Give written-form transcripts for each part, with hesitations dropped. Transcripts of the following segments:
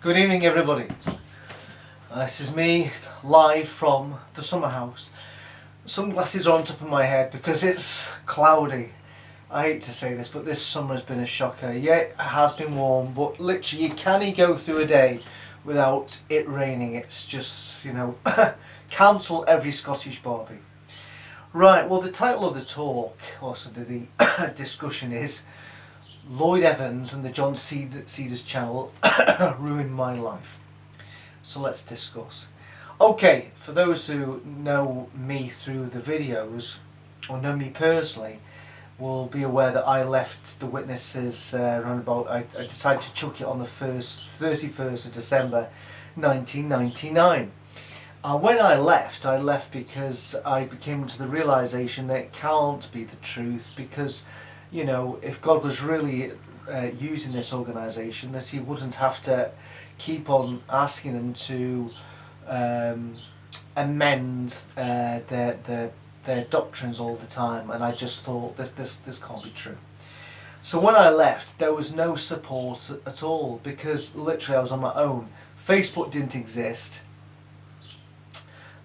Good evening, everybody. This is me live from the summer house. Sunglasses are on top of my head because it's cloudy. I hate to say this, but this summer has been a shocker. Yeah, it has been warm, but literally you can't go through a day without it raining. It's just, cancel every Scottish Barbie. Right, well, the title of the talk, also the discussion is Lloyd Evans and the John Cedars channel ruined my life. So let's discuss. Okay, for those who know me through the videos, or know me personally, will be aware that I left the witnesses around about, I decided to chuck it on the 31st of December 1999. When I left because I came to the realisation that it can't be the truth, because if God was really using this organisation, that he wouldn't have to keep on asking them to amend their doctrines all the time, and I just thought this can't be true. So when I left, there was no support at all, because literally I was on my own. Facebook didn't exist,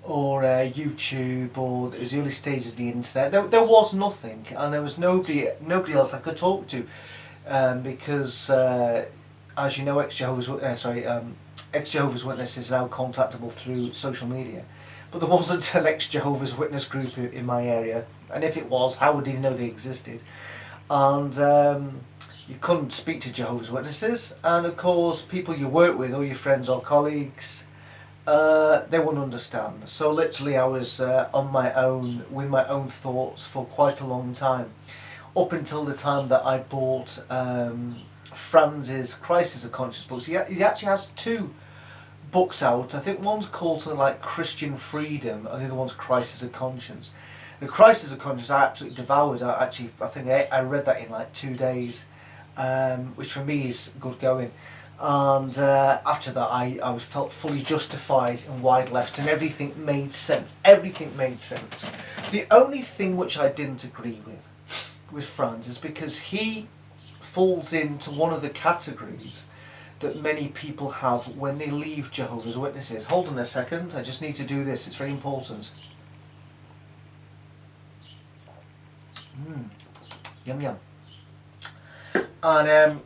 or YouTube, or it was the early stages of the internet. There was nothing, and there was nobody else I could talk to, because as you know, ex-Jehovah's Witnesses are now contactable through social media, but there wasn't an ex-Jehovah's Witness group in my area, and if it was, how would he know they existed? And you couldn't speak to Jehovah's Witnesses, and of course people you work with, or your friends or colleagues, they wouldn't understand. So literally I was on my own with my own thoughts for quite a long time, up until the time that I bought Franz's Crisis of Conscience books. He actually has two books out. I think one's called something like Christian Freedom, and the other one's Crisis of Conscience. The Crisis of Conscience I absolutely devoured. I think I read that in like 2 days, which for me is good going. And after that I felt fully justified in why I'd left, and everything made sense. Everything made sense. The only thing which I didn't agree with Franz is because he falls into one of the categories that many people have when they leave Jehovah's Witnesses. Hold on a second, I just need to do this, it's very important. Yum yum. And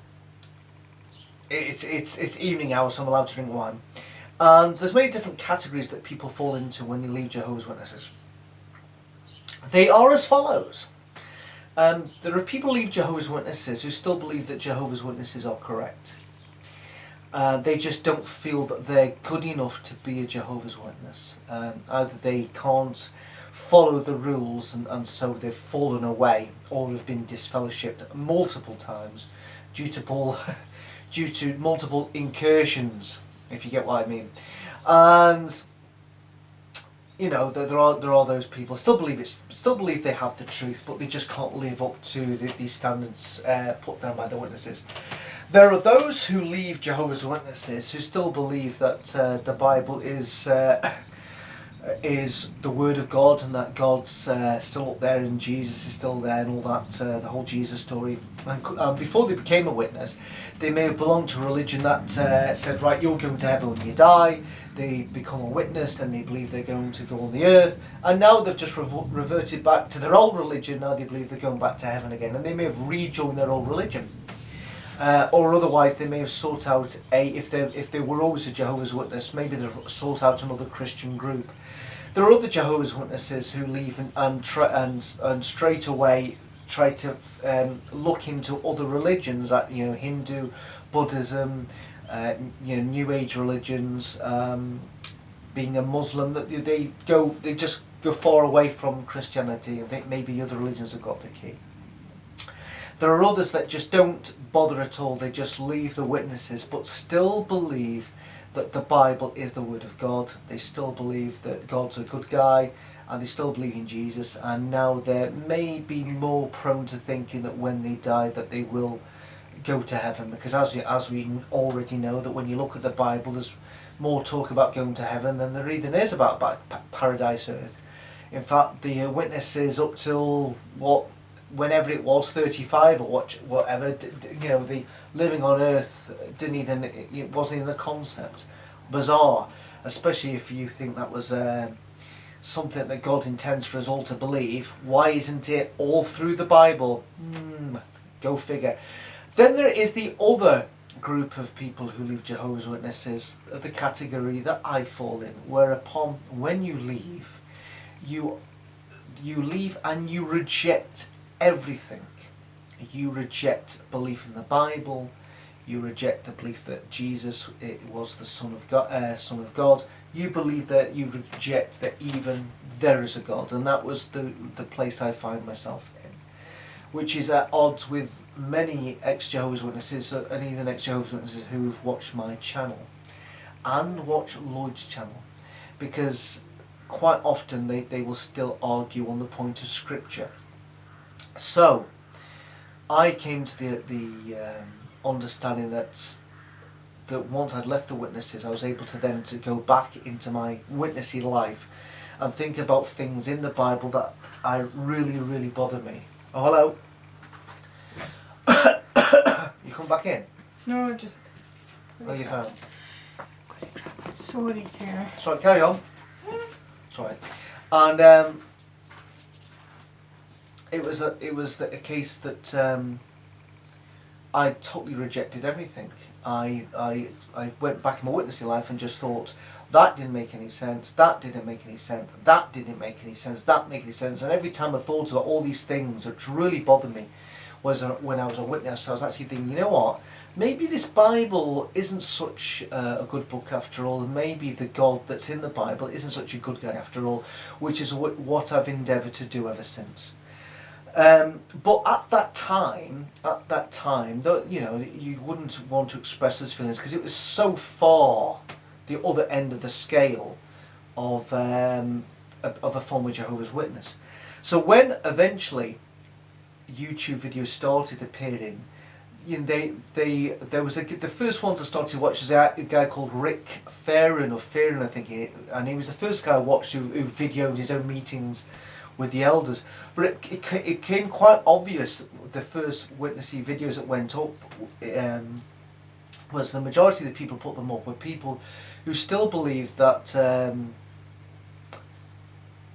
it's evening hour, so I'm allowed to drink wine. And there's many different categories that people fall into when they leave Jehovah's Witnesses. They are as follows. There are people who leave Jehovah's Witnesses who still believe that Jehovah's Witnesses are correct. They just don't feel that they're good enough to be a Jehovah's Witness. Either they can't follow the rules, and so they've fallen away, or have been disfellowshipped multiple times due to multiple incursions, if you get what I mean. And there are those people still believe they have the truth, but they just can't live up to these standards put down by the witnesses. There are those who leave Jehovah's Witnesses who still believe that the Bible is the Word of God, and that God's still up there, and Jesus is still there, and all that, the whole Jesus story. And before they became a witness, they may have belonged to a religion that said, right, you're going to heaven when you die. They become a witness, and they believe they're going to go on the earth, and now they've just reverted back to their old religion. Now they believe they're going back to heaven again, and they may have rejoined their old religion. Or otherwise they may have sought out if they were always a Jehovah's Witness, maybe they've sought out another Christian group. There are other Jehovah's Witnesses who leave and straight away try to look into other religions, that Hindu, Buddhism, New Age religions, being a Muslim, that they just go far away from Christianity and think maybe other religions have got the key. There are others that just don't bother at all. They just leave the witnesses, but still believe that the Bible is the Word of God. They still believe that God's a good guy, and they still believe in Jesus. And now they may be more prone to thinking that when they die that they will go to heaven, because as we already know, that when you look at the Bible, there's more talk about going to heaven than there even is about paradise earth. In fact, the witnesses up till whenever it was 35 or whatever, you know, the living on earth didn't even, it wasn't even a concept. Bizarre, especially if you think that was something that God intends for us all to believe. Why isn't it all through the Bible? Go figure. Then there is the other group of people who leave Jehovah's Witnesses, the category that I fall in, whereupon when you leave, you leave and you reject everything. You reject belief in the Bible. You reject the belief that Jesus was the Son of God. You believe that, you reject that even there is a God, and that was the place I find myself in, which is at odds with many ex-Jehovah's Witnesses and even ex-Jehovah's Witnesses who've watched my channel and watch Lloyd's channel, because quite often they will still argue on the point of Scripture. So I came to the understanding that once I'd left the Witnesses, I was able to then to go back into my witnessy life and think about things in the Bible that really bother me. Oh, hello. You come back in? No, just... Oh, you found? Sorry, Tara. Sorry, carry on. Sorry. And it was a case that I totally rejected everything. I went back in my witnessing life and just thought, that didn't make any sense, that didn't make any sense, that didn't make any sense, that made any sense. And every time I thought about all these things that really bothered me was when I was a witness, I was actually thinking, you know what, maybe this Bible isn't such a good book after all, and maybe the God that's in the Bible isn't such a good guy after all, which is what I've endeavoured to do ever since. But at that time, you know, you wouldn't want to express those feelings because it was so far the other end of the scale of a former Jehovah's Witness. So when eventually YouTube videos started appearing, you know, there was the first ones I started to watch was a guy called Rick Farron, I think, and he was the first guy I watched who videoed his own meetings with the elders. But it became quite obvious, the first witnessy videos that went up, was the majority of the people put them up were people who still believed that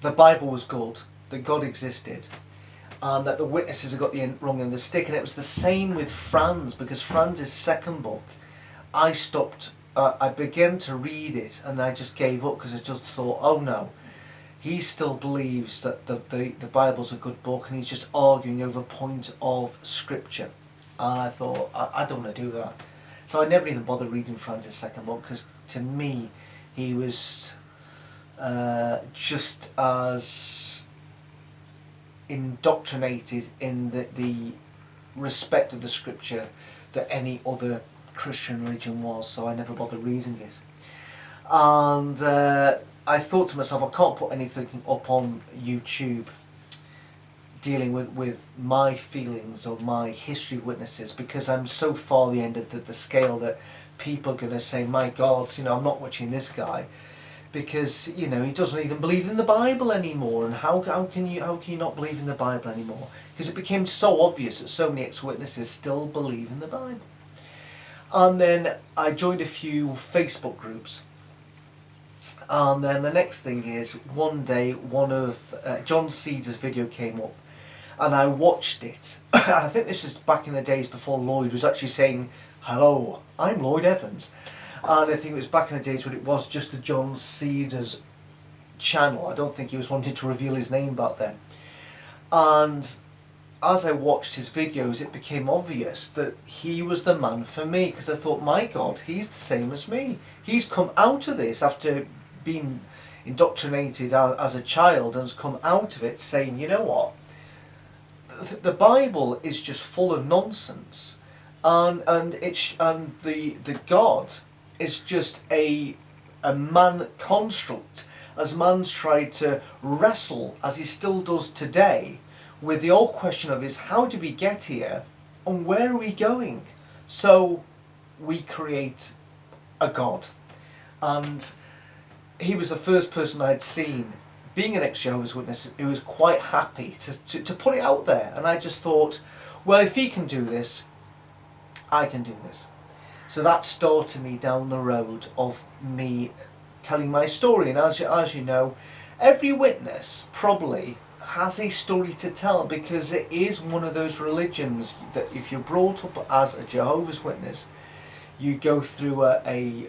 the Bible was good, that God existed, and that the witnesses had got the wrong end of the stick. And it was the same with Fran's, because Fran's second book, I stopped, I began to read it and I just gave up because I just thought, oh no, he still believes that the Bible's a good book and he's just arguing over a point of Scripture. And I thought, I don't want to do that. So I never even bothered reading Fran's second book, because to me he was just as indoctrinated in the respect of the Scripture that any other Christian religion was, so I never bothered reading it. And I thought to myself, I can't put anything up on YouTube dealing with my feelings or my history of witnesses, because I'm so far the end of the scale that people are going to say, my God, you know, I'm not watching this guy because, you know, he doesn't even believe in the Bible anymore. And how can you not believe in the Bible anymore? Because it became so obvious that so many ex-witnesses still believe in the Bible. And then I joined a few Facebook groups. And then the next thing is, one day one of John Cedars' video came up and I watched it. I think this is back in the days before Lloyd was actually saying, hello, I'm Lloyd Evans. And I think it was back in the days when it was just the John Cedars channel. I don't think he was wanting to reveal his name back then. And as I watched his videos, it became obvious that he was the man for me, because I thought, my God, he's the same as me. He's come out of this after being indoctrinated as a child and has come out of it saying, you know what, the Bible is just full of nonsense, and the God is just a man construct, as man's tried to wrestle, as he still does today, with the old question of is how do we get here and where are we going? So we create a God. And he was the first person I'd seen being an ex-Jehovah's Witness who was quite happy to put it out there. And I just thought, well, if he can do this, I can do this. So that started me down the road of me telling my story. And as you know, every witness probably has a story to tell, because it is one of those religions that if you're brought up as a Jehovah's Witness, you go through an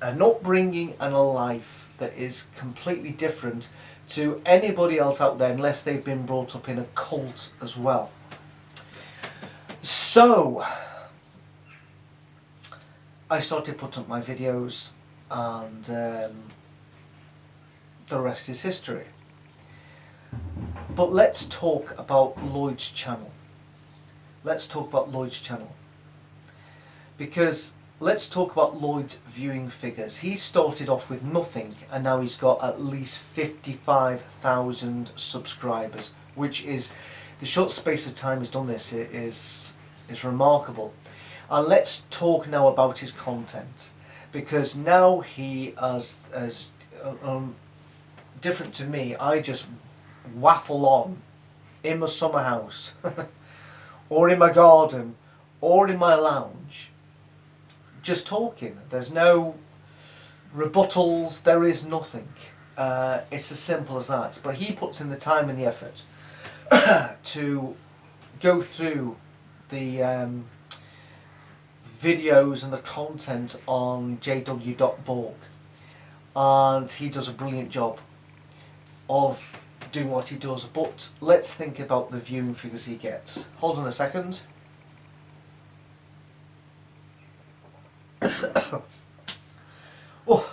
upbringing and a life that is completely different to anybody else out there, unless they've been brought up in a cult as well. So I started putting up my videos, and the rest is history. But let's talk about Lloyd's channel. Let's talk about Lloyd's channel. Because let's talk about Lloyd's viewing figures. He started off with nothing, and now he's got at least 55,000 subscribers, which is, the short space of time he's done this is remarkable. And let's talk now about his content, because now he as different to me. I just waffle on in my summer house or in my garden or in my lounge, just talking. There's no rebuttals, there is nothing. It's as simple as that. But he puts in the time and the effort to go through the videos and the content on jw.borg, and he does a brilliant job of doing what he does. But let's think about the viewing figures he gets. Hold on a second. Oh,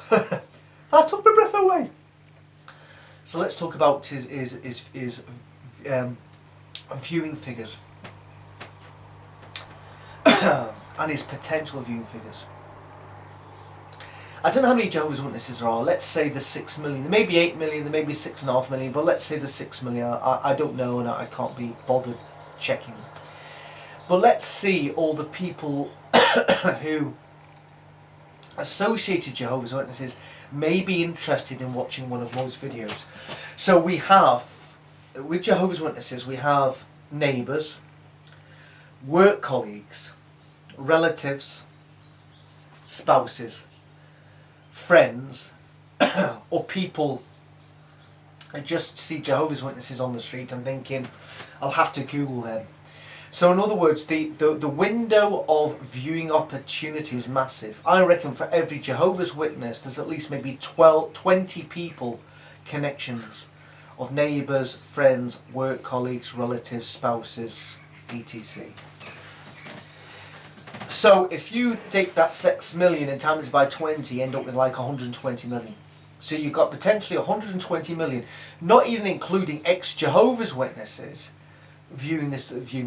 that took my breath away. So let's talk about his viewing figures and his potential viewing figures. I don't know how many Jehovah's Witnesses there are. Let's say there's 6 million. There may be 8 million, there may be 6.5 million, but let's say there's 6 million. I don't know, and I can't be bothered checking. But let's see all the people who associated Jehovah's Witnesses may be interested in watching one of Lloyd's videos. So we have, with Jehovah's Witnesses, we have neighbours, work colleagues, relatives, spouses, friends, or people who just see Jehovah's Witnesses on the street and thinking, I'll have to Google them. So in other words, the window of viewing opportunity is massive. I reckon for every Jehovah's Witness there's at least maybe 20 people, connections of neighbours, friends, work colleagues, relatives, spouses, etc. So if you take that 6 million and times it by 20, you end up with like 120 million. So you've got potentially 120 million, not even including ex-Jehovah's Witnesses viewing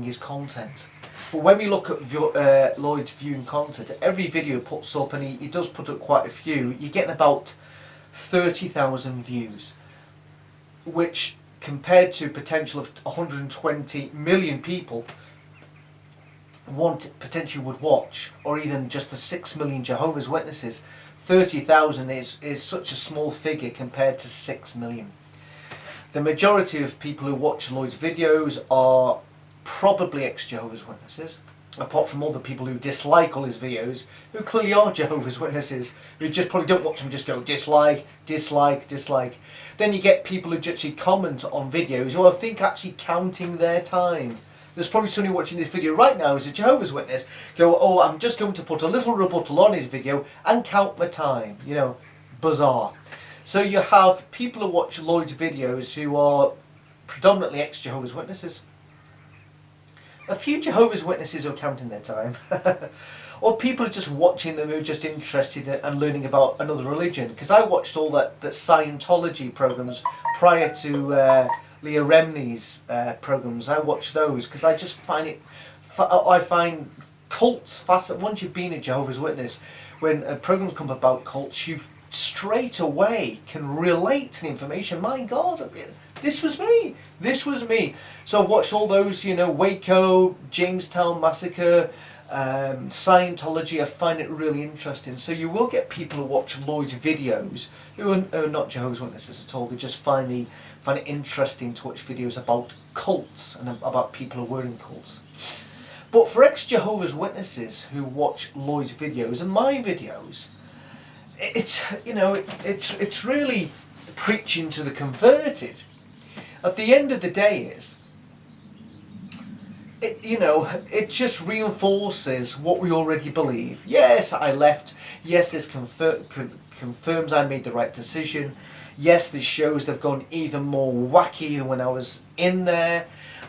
his content. But when we look at Lloyd's viewing content, every video he puts up, and he does put up quite a few, you're getting about 30,000 views, which compared to potential of 120 million people potentially would watch, or even just the 6 million Jehovah's Witnesses, 30,000 is such a small figure compared to 6 million. The majority of people who watch Lloyd's videos are probably ex-Jehovah's Witnesses, apart from all the people who dislike all his videos, who clearly are Jehovah's Witnesses, who just probably don't watch them, just go dislike, dislike, dislike. Then you get people who actually comment on videos who I think actually counting their time. There's probably somebody watching this video right now who's a Jehovah's Witness, go, oh, I'm just going to put a little rebuttal on his video and count my time. You know, bizarre. So you have people who watch Lloyd's videos who are predominantly ex-Jehovah's Witnesses. A few Jehovah's Witnesses are counting their time. Or people are just watching them who are just interested and learning about another religion. Because I watched all that Scientology programs prior to Leah Remini's programs. I watch those because I just find it. I find cults fascinating. Once you've been a Jehovah's Witness, when programs come about cults, you straight away can relate to the information. My God, this was me. This was me. So I've watched all those, you know, Waco, Jamestown Massacre, Scientology. I find it really interesting. So you will get people who watch Lloyd's videos who are not Jehovah's Witnesses at all. They just find it interesting to watch videos about cults and about people who were in cults. But for ex-Jehovah's Witnesses who watch Lloyd's videos and my videos, it's really preaching to the converted. At the end of the day, it just reinforces what we already believe. Yes, I left. Yes, this confirms I made the right decision. Yes, this shows they've gone even more wacky than when I was in there.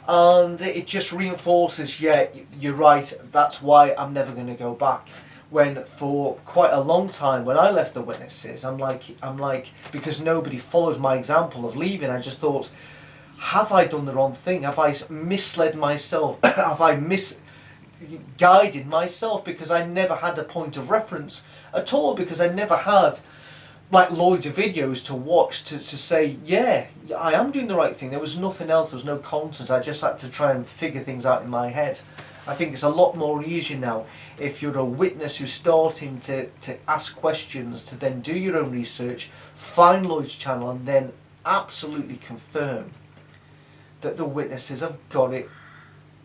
And it just reinforces, yeah, you're right, that's why I'm never going to go back. When for quite a long time, when I left the Witnesses, I'm like, because nobody followed my example of leaving, I just thought, have I done the wrong thing? Have I misled myself? Have I misguided myself? Because I never had a point of reference at all, because I never had like Lloyd's videos to watch to say, yeah, I am doing the right thing. There was nothing else, there was no content. I just had to try and figure things out in my head. I think it's a lot more easier now if you're a witness who's starting to ask questions, to then do your own research, find Lloyd's channel and then absolutely confirm that the witnesses have got it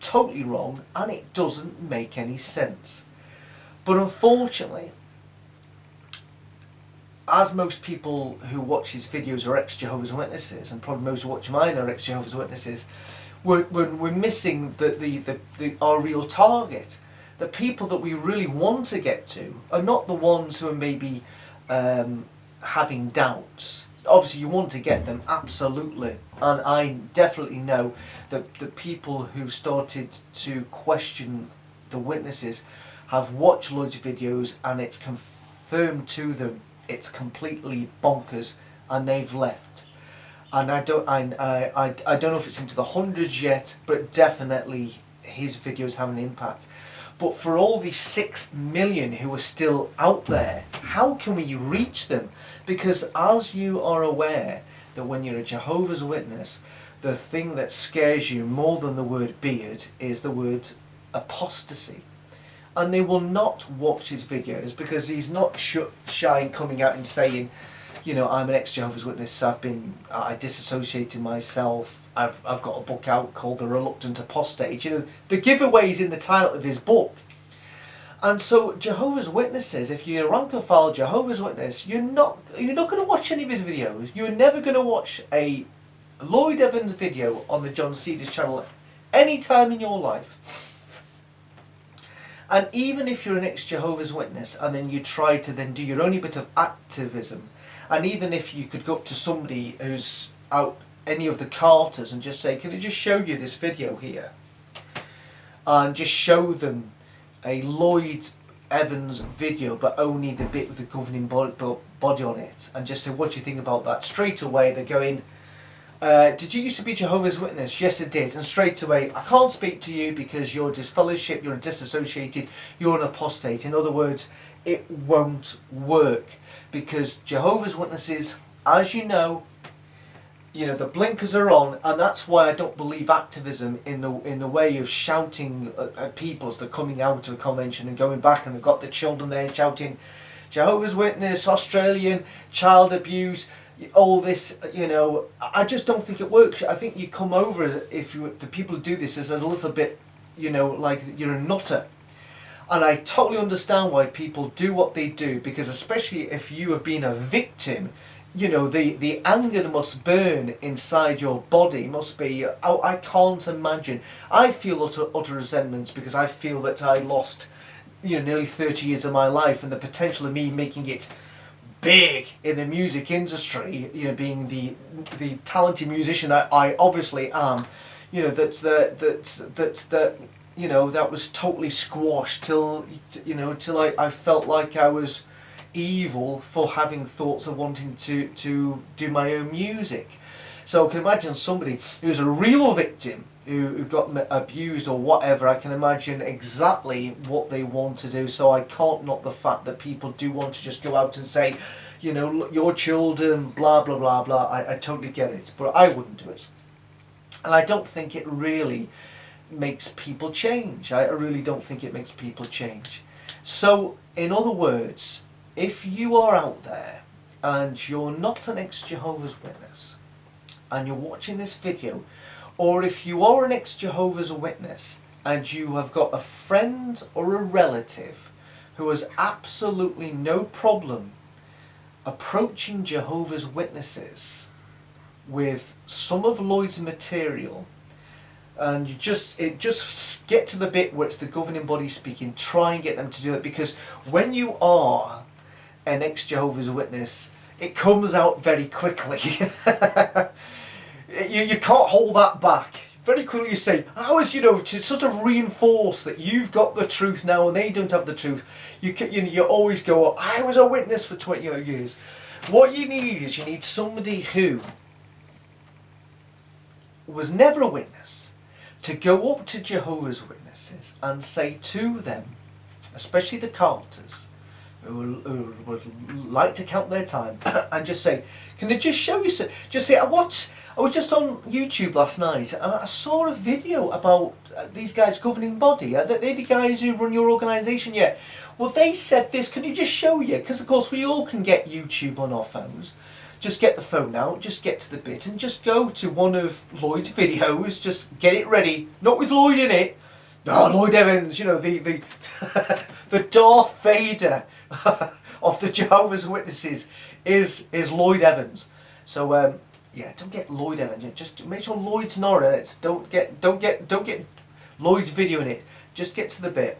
totally wrong and it doesn't make any sense. But unfortunately, as most people who watch his videos are ex-Jehovah's Witnesses, and probably most who watch mine are ex-Jehovah's Witnesses, we're missing our real target. The people that we really want to get to are not the ones who are maybe having doubts. Obviously you want to get them, absolutely. And I definitely know that the people who started to question the witnesses have watched Lloyd's videos and it's confirmed to them it's completely bonkers and they've left. And I don't know if it's into the hundreds yet, but definitely his videos have an impact. But for all these 6 million who are still out there, how can we reach them? Because as you are aware that when you're a Jehovah's Witness, the thing that scares you more than the word beard is the word apostasy. And they will not watch his videos because he's not shy in coming out and saying, you know, I'm an ex-Jehovah's Witness, I disassociated myself, I've got a book out called The Reluctant Apostate. You know, the giveaway is in the title of his book. And so Jehovah's Witnesses, if you're a rank and file Jehovah's Witness, you're not going to watch any of his videos. You're never going to watch a Lloyd Evans video on the John Cedars channel any time in your life. And even if you're an ex-Jehovah's Witness and then you try to then do your own bit of activism, and even if you could go up to somebody who's out any of the Carters and just say, can I just show you this video here? And just show them a Lloyd Evans video, but only the bit with the governing body on it, and just say, what do you think about that? Straight away they're going, did you used to be Jehovah's Witness? Yes, I did. And straight away, I can't speak to you because you're disfellowship, you're disassociated, you're an apostate. In other words, it won't work because Jehovah's Witnesses, as you know, the blinkers are on, and that's why I don't believe activism in the way of shouting at people as they're coming out of a convention and going back, and they've got the children there shouting, Jehovah's Witness, Australian, child abuse, all this, I just don't think it works. I think you come over as the people who do this as a little bit, like you're a nutter. And I totally understand why people do what they do, because especially if you have been a victim, the anger that must burn inside your body must be, I can't imagine. I feel utter resentment because I feel that I lost, nearly 30 years of my life, and the potential of me making it big in the music industry, being the talented musician that I obviously am, that was totally squashed till I felt like I was evil for having thoughts of wanting to do my own music. So I can imagine somebody who's a real victim who got abused or whatever. I can imagine exactly what they want to do. So I can't knock the fact that people do want to just go out and say, your children, blah blah blah blah. I totally get it, but I wouldn't do it. And I don't think it really makes people change. I really don't think it makes people change. So, in other words, if you are out there and you're not an ex-Jehovah's Witness and you're watching this video, or if you are an ex-Jehovah's Witness and you have got a friend or a relative who has absolutely no problem approaching Jehovah's Witnesses with some of Lloyd's material, and you just get to the bit where it's the governing body speaking, try and get them to do it, because when you are an ex-Jehovah's Witness, it comes out very quickly. you can't hold that back. Very quickly you say, how is, to sort of reinforce that you've got the truth now and they don't have the truth, you always go, I was a witness for 20 years. What you need is, you need somebody who was never a witness to go up to Jehovah's Witnesses and say to them, especially the Carters, who would like to count their time, and just say, can they just show you some, just say, I was just on YouTube last night and I saw a video about these guys' governing body. They're the guys who run your organisation, yeah. Well, they said this, can you just show you? Because of course we all can get YouTube on our phones. Just get the phone out, just get to the bit and just go to one of Lloyd's videos, just get it ready, not with Lloyd in it. No, Lloyd Evans, the the Darth Vader of the Jehovah's Witnesses is Lloyd Evans. So yeah, don't get Lloyd Evans. Just make sure Lloyd's not in it. Don't get Lloyd's video in it. Just get to the bit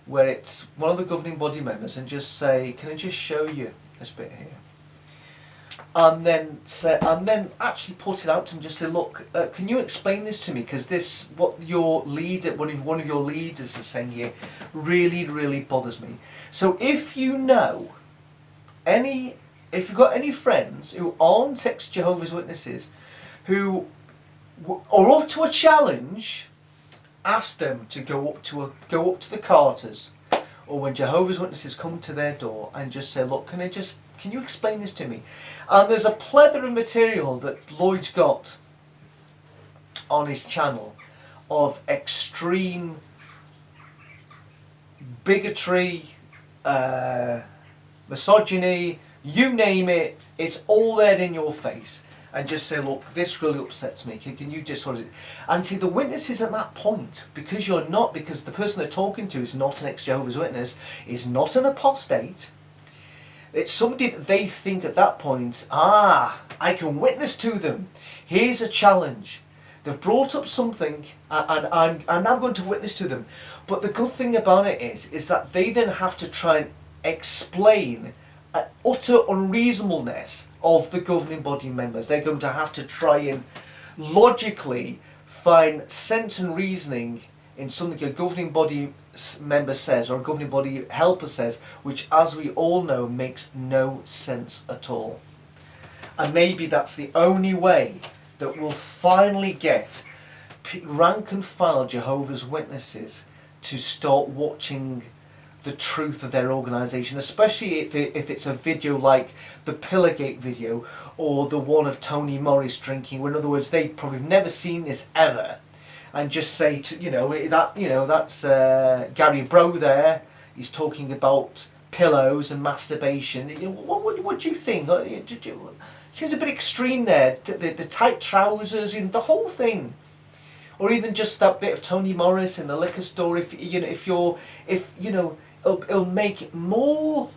where it's one of the governing body members and just say, can I just show you this bit here? And then actually put it out to him. Just say, look, can you explain this to me? Because this, what your leader, one of your leaders is saying here, really bothers me. So if you've got any friends who aren't ex-Jehovah's Witnesses, who are up to a challenge, ask them to go up to the Carters, or when Jehovah's Witnesses come to their door, and just say, look, can you explain this to me? And there's a plethora of material that Lloyd's got on his channel of extreme bigotry, misogyny, you name it, it's all there in your face. And just say, look, this really upsets me. Can you just sort of... And see, the witnesses at that point, because the person they're talking to is not an ex-Jehovah's Witness, is not an apostate. It's somebody that they think at that point, I can witness to them. Here's a challenge. They've brought up something and I'm now going to witness to them. But the good thing about it is that they then have to try and explain an utter unreasonableness of the governing body members. They're going to have to try and logically find sense and reasoning in something a governing body member says or a governing body helper says, which, as we all know, makes no sense at all. And maybe that's the only way that we'll finally get rank and file Jehovah's Witnesses to start watching the truth of their organisation, especially if it's a video like the Pillargate video or the one of Tony Morris drinking, where in other words they probably have never seen this ever, and just say to that's Gary Bro there, he's talking about pillows and masturbation. What do you think? Seems a bit extreme there. The tight trousers, the whole thing. Or even just that bit of Tony Morris in the liquor store. It'll make more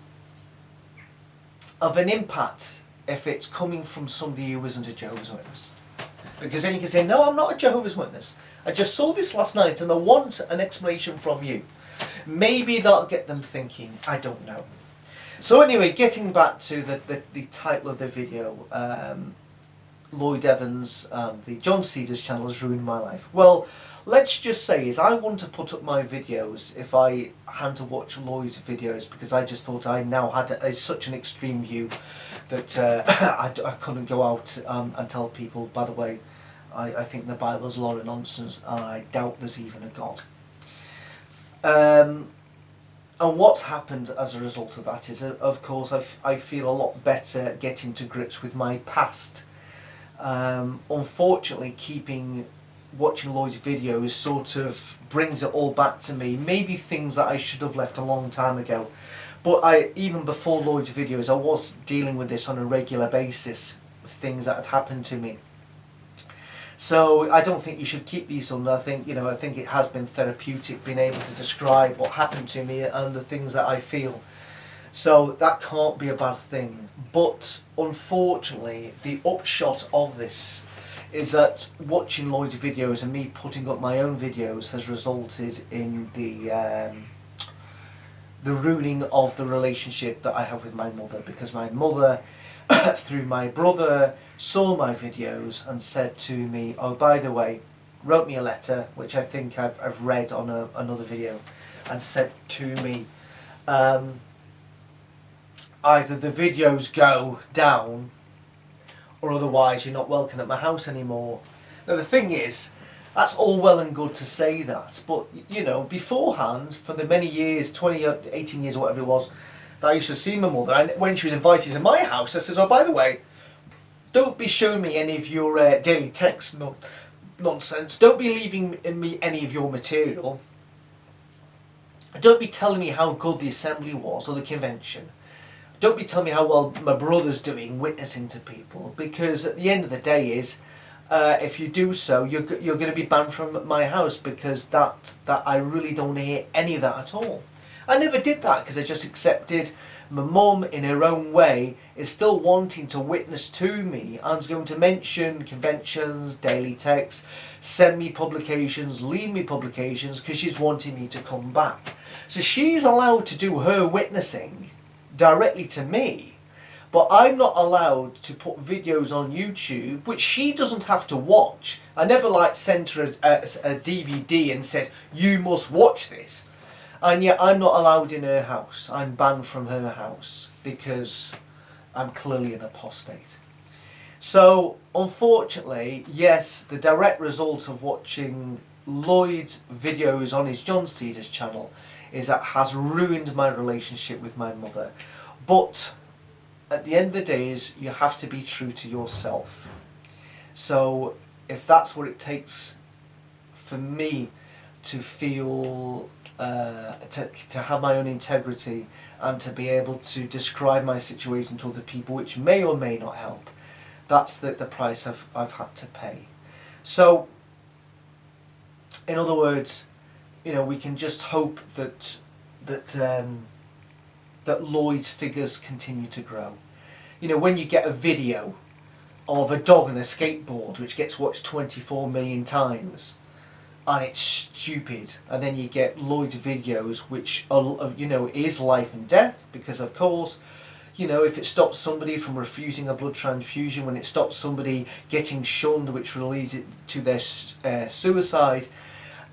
of an impact if it's coming from somebody who isn't a Jehovah's Witness. Because then you can say, no, I'm not a Jehovah's Witness. I just saw this last night and I want an explanation from you. Maybe that'll get them thinking, I don't know. So anyway, getting back to the title of the video, Lloyd Evans, the John Cedars channel has ruined my life. Well, let's just say I want to put up my videos if I had to watch Lloyd's videos, because I just thought I now had such an extreme view that I couldn't go out and tell people, by the way, I think the Bible's a lot of nonsense and I doubt there's even a God. And what's happened as a result of that is, of course, I feel a lot better getting to grips with my past. Unfortunately, keeping watching Lloyd's videos sort of brings it all back to me. Maybe things that I should have left a long time ago. But even before Lloyd's videos, I was dealing with this on a regular basis, things that had happened to me. So I don't think you should keep these on. I think it has been therapeutic being able to describe what happened to me and the things that I feel. So that can't be a bad thing. But unfortunately, the upshot of this is that watching Lloyd's videos and me putting up my own videos has resulted in the ruining of the relationship that I have with my mother, because my mother through my brother saw my videos and said to me, oh, by the way, wrote me a letter, which I think I've read on another video, and said to me, either the videos go down or otherwise you're not welcome at my house anymore. Now the thing is, that's all well and good to say that, but beforehand, for the many years, 20, 18 years or whatever it was, that I used to see my mother, and when she was invited to my house, I says, oh, by the way, don't be showing me any of your daily text nonsense, don't be leaving me any of your material, don't be telling me how good the assembly was or the convention, don't be telling me how well my brother's doing witnessing to people, because at the end of the day is, if you do so, you're going to be banned from my house, because that I really don't want to hear any of that at all. I never did that because I just accepted my mum in her own way is still wanting to witness to me and is going to mention conventions, daily texts, send me publications, leave me publications because she's wanting me to come back. So she's allowed to do her witnessing directly to me, but I'm not allowed to put videos on YouTube which she doesn't have to watch. I never sent her a DVD and said, you must watch this. And yet I'm not allowed in her house. I'm banned from her house because I'm clearly an apostate. So unfortunately, yes, the direct result of watching Lloyd's videos on his John Cedars channel is that has ruined my relationship with my mother. But at the end of the day is you have to be true to yourself. So if that's what it takes for me to feel to have my own integrity and to be able to describe my situation to other people, which may or may not help, that's the price I've had to pay. So in other words, we can just hope that Lloyd's figures continue to grow. When you get a video of a dog on a skateboard which gets watched 24 million times and it's stupid, and then you get Lloyd's videos which are, is life and death, because of course, if it stops somebody from refusing a blood transfusion, when it stops somebody getting shunned which leads it to their suicide,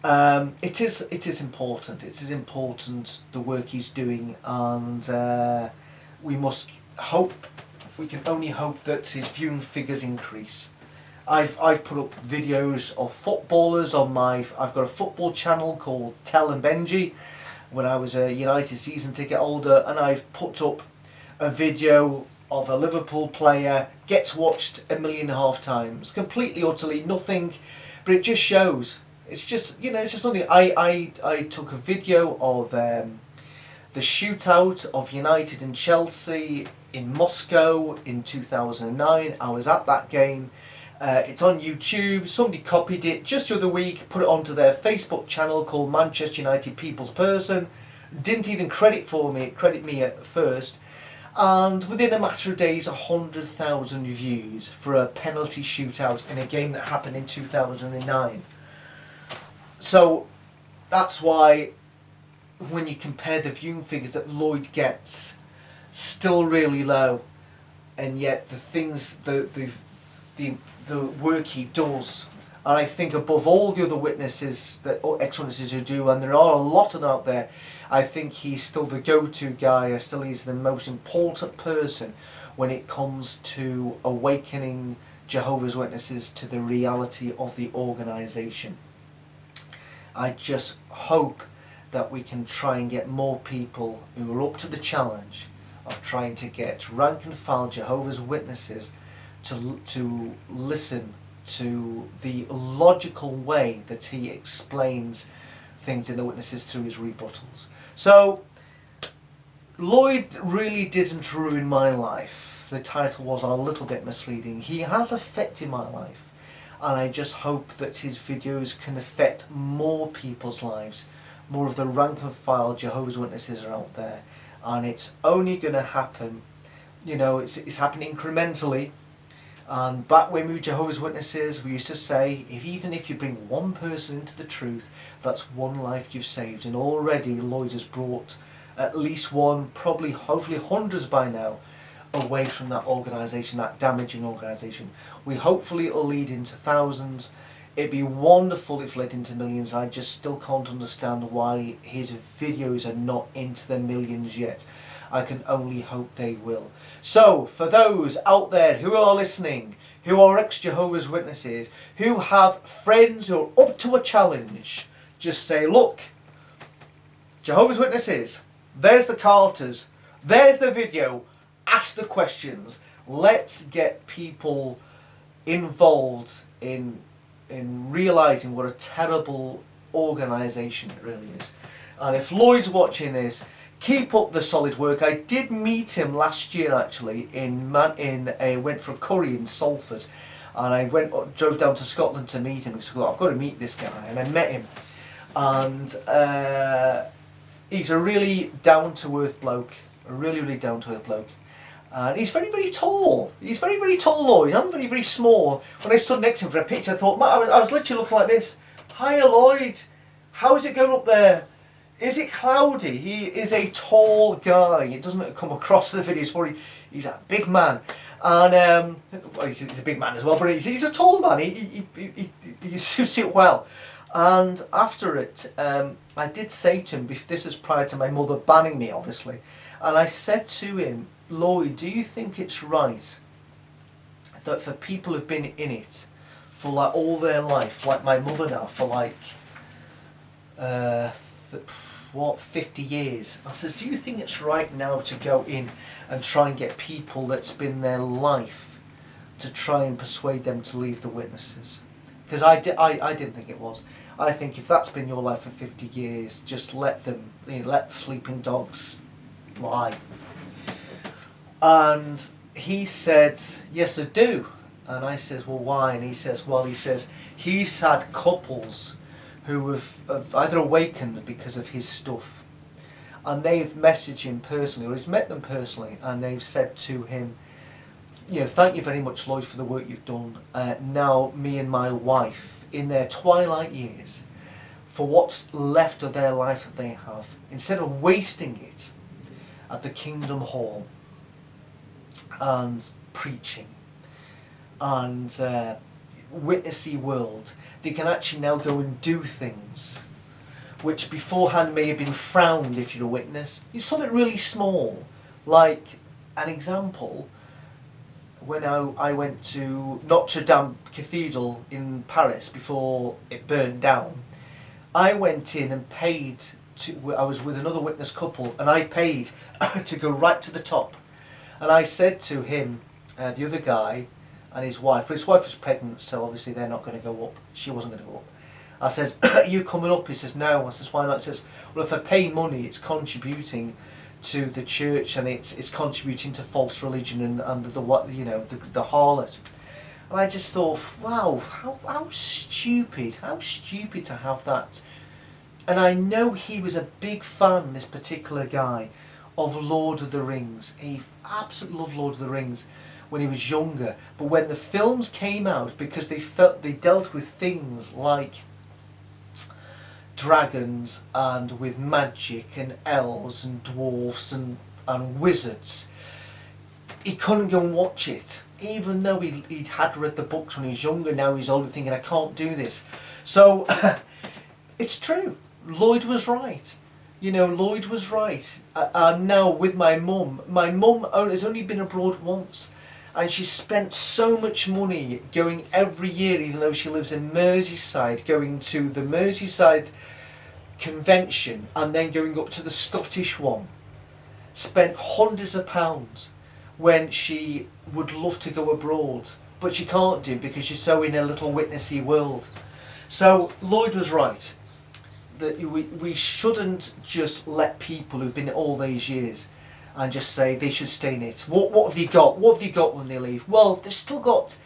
it is important. It is important the work he's doing, and we can only hope that his viewing figures increase. I've put up videos of footballers on I've got a football channel called Tell and Benji when I was a United season ticket holder, and I've put up a video of a Liverpool player gets watched 1.5 million times, completely utterly nothing, but it just shows. It's just it's just nothing. I took a video of the shootout of United and Chelsea in Moscow in 2009. I was at that game. It's on YouTube. Somebody copied it just the other week, put it onto their Facebook channel called Manchester United People's Person. Didn't even credit me at first. And within a matter of days, 100,000 views for a penalty shootout in a game that happened in 2009. So that's why when you compare the viewing figures that Lloyd gets, still really low, and yet the things, the work he does, and I think above all the other witnesses, ex-witnesses who do, and there are a lot of them out there, I think he's still the go-to guy. He's the most important person when it comes to awakening Jehovah's Witnesses to the reality of the organisation. I just hope that we can try and get more people who are up to the challenge of trying to get rank and file Jehovah's Witnesses to listen to the logical way that he explains things in the witnesses through his rebuttals. So Lloyd really didn't ruin my life. The title was a little bit misleading. He has affected my life, and I just hope that his videos can affect more people's lives. More of the rank and file Jehovah's Witnesses are out there, and it's only going to happen, you know, it's happening incrementally. And back when we were Jehovah's Witnesses, we used to say, even if you bring one person into the truth, that's one life you've saved. And already Lloyd has brought at least one, probably hopefully hundreds by now, away from that organisation, that damaging organisation. We hopefully it'll lead into thousands. It'd be wonderful if it led into millions. I just still can't understand why his videos are not into the millions yet. I can only hope they will. So, for those out there who are listening, who are ex-Jehovah's Witnesses, who have friends who are up to a challenge, just say, look, Jehovah's Witnesses, there's the Carters, there's the video, ask the questions. Let's get people involved in realising what a terrible organisation it really is. And if Lloyd's watching this, keep up the solid work. I did meet him last year actually went for a curry in Salford, and I drove down to Scotland to meet him. So I've got to meet this guy, and I met him, and he's a really down to earth bloke, a really down to earth bloke, and he's very tall. He's very tall, Lloyd. I'm very small. When I stood next to him for a picture, I thought, man, I was literally looking like this. Hiya, Lloyd. How is it going up there? Is it cloudy? He is a tall guy. It doesn't come across the videos for you. He's a big man, and well, he's a big man as well. But he's a tall man. He suits it well. And after it, I did say to him, this is prior to my mother banning me, obviously, and I said to him, Lloyd, do you think it's right that for people who've been in it for like all their life, like my mother now, for like 50 years. I says, do you think it's right now to go in and try and get people that's been their life to try and persuade them to leave the witnesses? Because I didn't think it was. I think if that's been your life for 50 years, just let them, let sleeping dogs lie. And he said, yes, I do. And I says, well, why? And he says, well, he's had couples who have either awakened because of his stuff, and they've messaged him personally, or he's met them personally, and they've said to him, thank you very much, Lloyd, for the work you've done. Now me and my wife, in their twilight years, for what's left of their life that they have, instead of wasting it at the Kingdom Hall and preaching and witnessy world, they can actually now go and do things which beforehand may have been frowned if you're a witness. It's something really small, like an example. When I went to Notre Dame Cathedral in Paris before it burned down, I went in and paid I was with another witness couple, and I paid to go right to the top. And I said to him, the other guy, and his wife, but his wife was pregnant, so obviously they're not going to go up. She wasn't going to go up. I said, are you coming up? He says, no. I says, why not? He says, well, if I pay money, it's contributing to the church, and it's contributing to false religion and the harlot. And I just thought, wow, how stupid to have that. And I know he was a big fan, this particular guy, of Lord of the Rings. He absolutely loved Lord of the Rings when he was younger, but when the films came out, because they dealt with things like dragons and with magic and elves and dwarfs and wizards, he couldn't go and watch it, even though he had read the books when he was younger. Now he's older, thinking, I can't do this. So it's true, Lloyd was right. Lloyd was right. And now with my mum has only been abroad once, and she spent so much money going every year, even though she lives in Merseyside, going to the Merseyside convention and then going up to the Scottish one. Spent hundreds of pounds when she would love to go abroad. but you can't do because you're so in a little witnessy world. So Lloyd was right, that we shouldn't just let people who've been all these years and just say they should stay in it. What have you got? What have you got when they leave? Well, they've still got,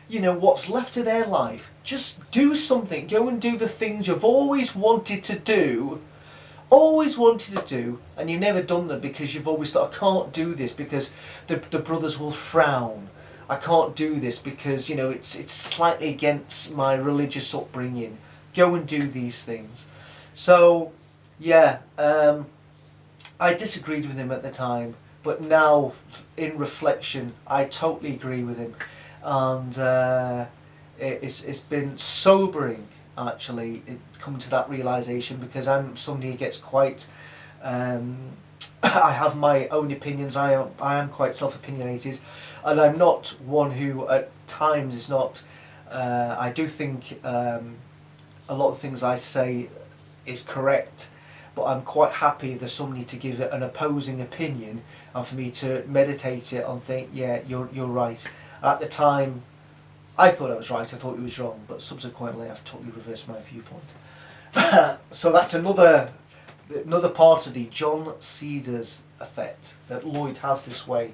you know, what's left of their life. Just do something. Go and do the things you've always wanted to do. And you've never done them because you've always thought, I can't do this because the brothers will frown. I can't do this because, you know, it's slightly against my religious upbringing. Go and do these things. So, yeah, I disagreed with him at the time, but now, in reflection, I totally agree with him. And it's been sobering, actually, coming to that realisation, because I'm somebody who gets quite... I have my own opinions. I am quite self-opinionated, and I'm not one who at times is not... I do think a lot of things I say is correct, but I'm quite happy there's somebody to give it an opposing opinion and for me to meditate it and think, yeah, you're right. At the time, I thought I was right, I thought he was wrong, but subsequently I've totally reversed my viewpoint. So that's another part of the John Cedars effect, that Lloyd has this way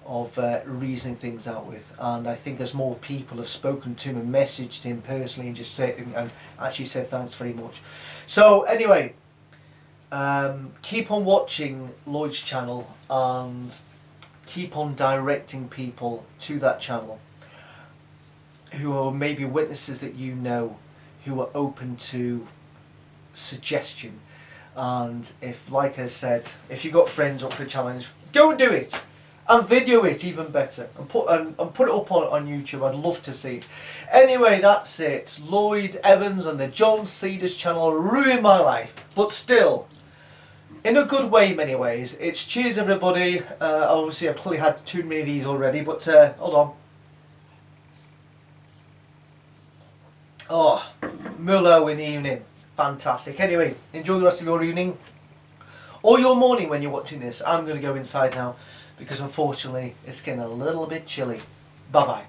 of reasoning things out with, and I think as more people have spoken to him and messaged him personally and just said, and actually said thanks very much. So anyway, keep on watching Lloyd's channel and keep on directing people to that channel who are maybe witnesses that you know, who are open to suggestion. And if, like I said, if you've got friends up for a challenge, go and do it, and video it even better, and put it up on YouTube. I'd love to see it. Anyway, that's it. Lloyd Evans and the John Cedars channel ruined my life, but still, in a good way, many ways. It's cheers, everybody. Obviously, I've clearly had too many of these already, but hold on. Oh, Merlot in the evening. Fantastic. Anyway, enjoy the rest of your evening or your morning when you're watching this. I'm going to go inside now because unfortunately it's getting a little bit chilly. Bye bye.